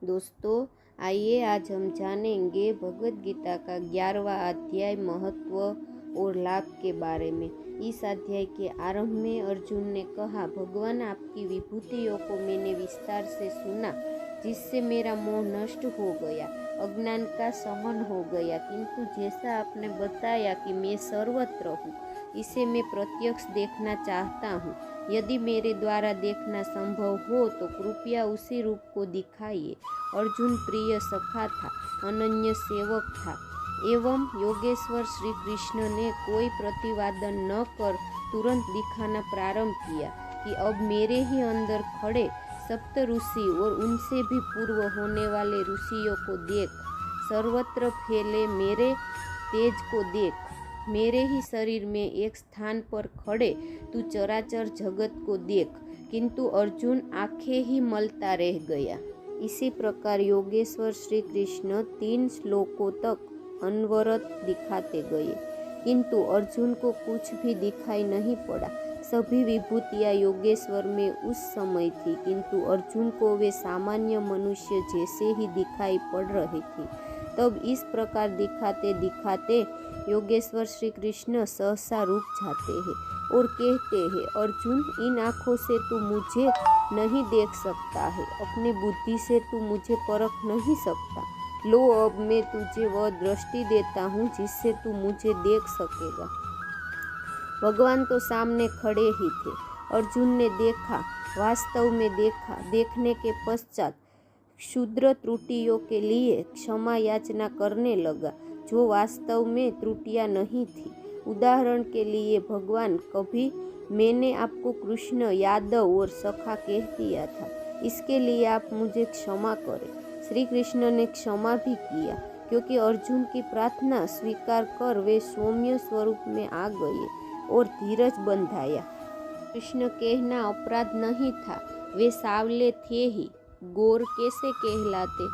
दोस्तों, आइए आज हम जानेंगे भगवत गीता का 11वां अध्याय महत्व और लाभ के बारे में। इस अध्याय के आरंभ में अर्जुन ने कहा, भगवान आपकी विभूतियों को मैंने विस्तार से सुना, जिससे मेरा मोह नष्ट हो गया, अज्ञान का शमन हो गया। किंतु जैसा आपने बताया कि मैं सर्वत्र हूँ, इसे मैं प्रत्यक्ष देखना चाहता हूँ। यदि मेरे द्वारा देखना संभव हो तो कृपया उसी रूप को दिखाइए। अर्जुन प्रिय सखा था, अनन्य सेवक था एवं योगेश्वर श्री कृष्ण ने कोई प्रतिवादन न कर तुरंत दिखाना प्रारंभ किया कि अब मेरे ही अंदर खड़े सप्त ऋषि और उनसे भी पूर्व होने वाले ऋषियों को देख, सर्वत्र फैले मेरे तेज को देख, मेरे ही शरीर में एक स्थान पर खड़े तू चराचर जगत को देख। किंतु अर्जुन आंखें ही मलता रह गया। इसी प्रकार योगेश्वर श्री कृष्ण 3 श्लोकों तक अनवरत दिखाते गए, किंतु अर्जुन को कुछ भी दिखाई नहीं पड़ा। सभी विभूतियां योगेश्वर में उस समय थी, किंतु अर्जुन को वे सामान्य मनुष्य जैसे ही दिखाई पड़ रही थी। तब इस प्रकार दिखाते दिखाते योगेश्वर श्री कृष्ण सहसा रुक जाते हैं और कहते हैं, अर्जुन, इन आँखों से तू मुझे नहीं देख सकता है, अपनी बुद्धि से तू मुझे परख नहीं सकता। लो, अब मैं तुझे वह दृष्टि देता हूँ जिससे तू मुझे देख सकेगा। भगवान तो सामने खड़े ही थे। अर्जुन ने देखा, वास्तव में देखा। देखने के पश्चात क्षुद्र त्रुटियों के लिए क्षमा याचना करने लगा, जो वास्तव में त्रुटियां नहीं थी। उदाहरण के लिए, भगवान, कभी मैंने आपको कृष्ण, यादव और सखा कह दिया था, इसके लिए आप मुझे क्षमा करें। श्री कृष्ण ने क्षमा भी किया, क्योंकि अर्जुन की प्रार्थना स्वीकार कर वे सौम्य स्वरूप में आ गए और धीरज बंधाया। कृष्ण कहना अपराध नहीं था, वे सावले थे ही, गौर कैसे कहलाते,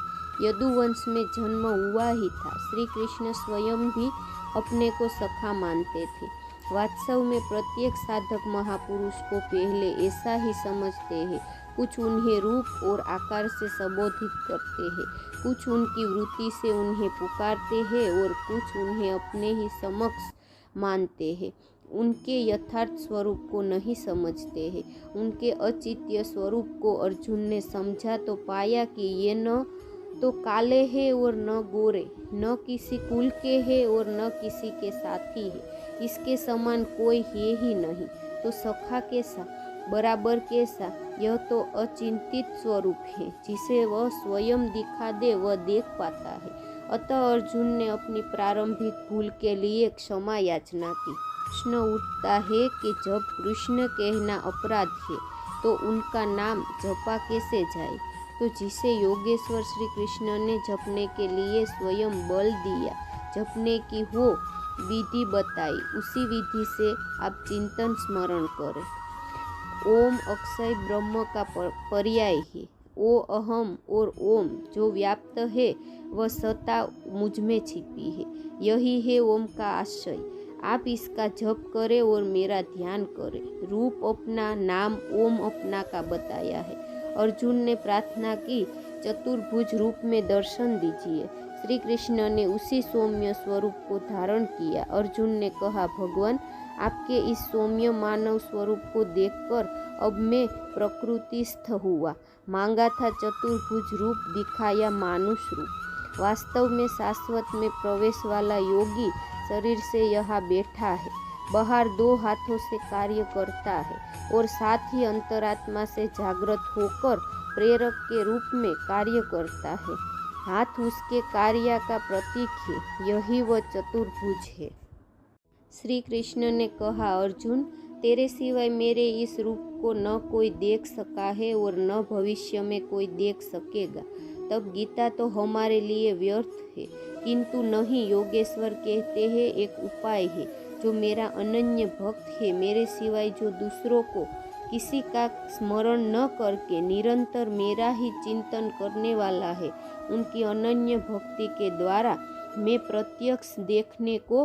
यदुवंश में जन्म हुआ ही था। श्री कृष्ण स्वयं भी अपने को सखा मानते थे। वास्तव में प्रत्येक साधक महापुरुष को पहले ऐसा ही समझते हैं। कुछ उन्हें रूप और आकार से संबोधित करते हैं, कुछ उनकी वृत्ति से उन्हें पुकारते हैं और कुछ उन्हें अपने ही समक्ष मानते हैं। उनके यथार्थ स्वरूप को नहीं समझते हैं। उनके अचित्य स्वरूप को अर्जुन ने समझा तो पाया कि ये न तो काले हैं और न गोरे, न किसी कुल के हैं और न किसी के साथी है, इसके समान कोई है ही नहीं। तो सखा कैसा, बराबर कैसा, यह तो अचिंतित स्वरूप है, जिसे वह स्वयं दिखा दे वह देख पाता है। अतः अर्जुन ने अपनी प्रारंभिक भूल के लिए क्षमा याचना की। प्रश्न उठता है कि जब कृष्ण कहना अपराध है तो उनका नाम जपा कैसे जाए। तो जिसे योगेश्वर श्री कृष्ण ने जपने के लिए स्वयं बल दिया, जपने की हो विधि बताई, उसी विधि से आप चिंतन स्मरण करें। ओम अक्षय ब्रह्म का पर्याय है। ओ अहम और ओम जो व्याप्त है वह सत्ता मुझ में छिपी है, यही है ओम का आशय। आप इसका जप करें और मेरा ध्यान करें। रूप अपना, नाम ओम अपना का बताया है। अर्जुन ने प्रार्थना की, चतुर्भुज रूप में दर्शन दीजिए। श्री कृष्ण ने उसी सौम्य स्वरूप को धारण किया। अर्जुन ने कहा, भगवान, आपके इस सौम्य मानव स्वरूप को देखकर अब मैं प्रकृतिस्थ हुआ। मांगा था चतुर्भुज रूप, दिखाया मानुष रूप। वास्तव में शाश्वत में प्रवेश वाला योगी शरीर से यहाँ बैठा है, बाहर 2 हाथों से कार्य करता है और साथ ही अंतरात्मा से जागृत होकर प्रेरक के रूप में कार्य करता है। हाथ उसके कार्य का प्रतीक है, यही वह चतुर्भुज है। श्री कृष्ण ने कहा, अर्जुन, तेरे सिवाय मेरे इस रूप को न कोई देख सका है और न भविष्य में कोई देख सकेगा। तब गीता तो हमारे लिए व्यर्थ है। किंतु नहीं, योगेश्वर कहते हैं, एक उपाय है, जो मेरा अनन्य भक्त है, मेरे सिवाय जो दूसरों को किसी का स्मरण न करके निरंतर मेरा ही चिंतन करने वाला है, उनकी अनन्य भक्ति के द्वारा मैं प्रत्यक्ष देखने को,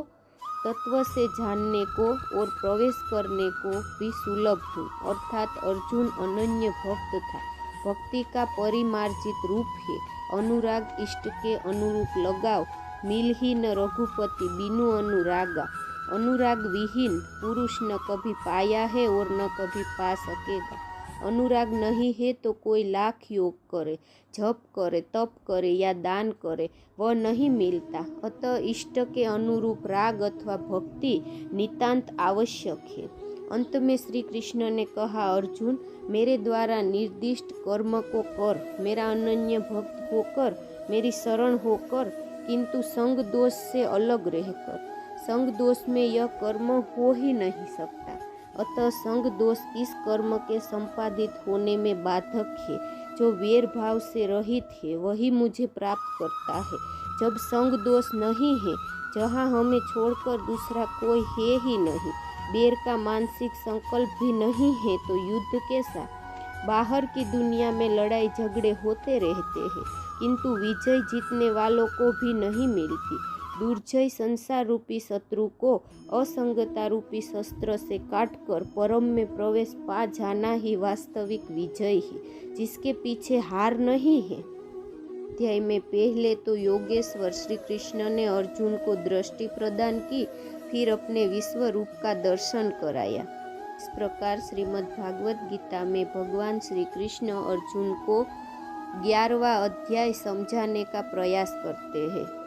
तत्व से जानने को और प्रवेश करने को भी सुलभ हूँ। अर्थात अर्जुन अनन्य भक्त था। भक्ति का परिमार्जित रूप है। अनुराग इष्ट के अनुरूप लगाव, मिल ही न रघुपति बिनु अनुरागा। अनुराग विहीन पुरुष न कभी पाया है और न कभी पा सकेगा। अनुराग नहीं है तो कोई लाख योग करे, जप करे, तप करे या दान करे, वह नहीं मिलता। अतः इष्ट के अनुरूप राग अथवा भक्ति नितांत आवश्यक है। अंत में श्री कृष्ण ने कहा, अर्जुन, मेरे द्वारा निर्दिष्ट कर्म को कर, मेरा अनन्य भक्त होकर, मेरी शरण होकर, किंतु संग दोष से अलग रहकर। संग दोष में यह कर्म हो ही नहीं सकता। अतः संग दोष इस कर्म के संपादित होने में बाधक है। जो वेर भाव से रहित है वही मुझे प्राप्त करता है। जब संग दोष नहीं है, जहाँ हमें छोड़कर दूसरा कोई है ही नहीं, वेर का मानसिक संकल्प भी नहीं है, तो युद्ध कैसा। बाहर की दुनिया में लड़ाई झगड़े होते रहते हैं, किंतु विजय जीतने वालों को भी नहीं मिलती। दुर्जय संसार रूपी शत्रु को असंगता रूपी शस्त्र से काटकर परम में प्रवेश पा जाना ही वास्तविक विजय है, जिसके पीछे हार नहीं है। अध्याय में पहले तो योगेश्वर श्री कृष्ण ने अर्जुन को दृष्टि प्रदान की, फिर अपने विश्व रूप का दर्शन कराया। इस प्रकार श्रीमद् भागवत गीता में भगवान श्री कृष्ण अर्जुन को 11वां अध्याय समझाने का प्रयास करते हैं।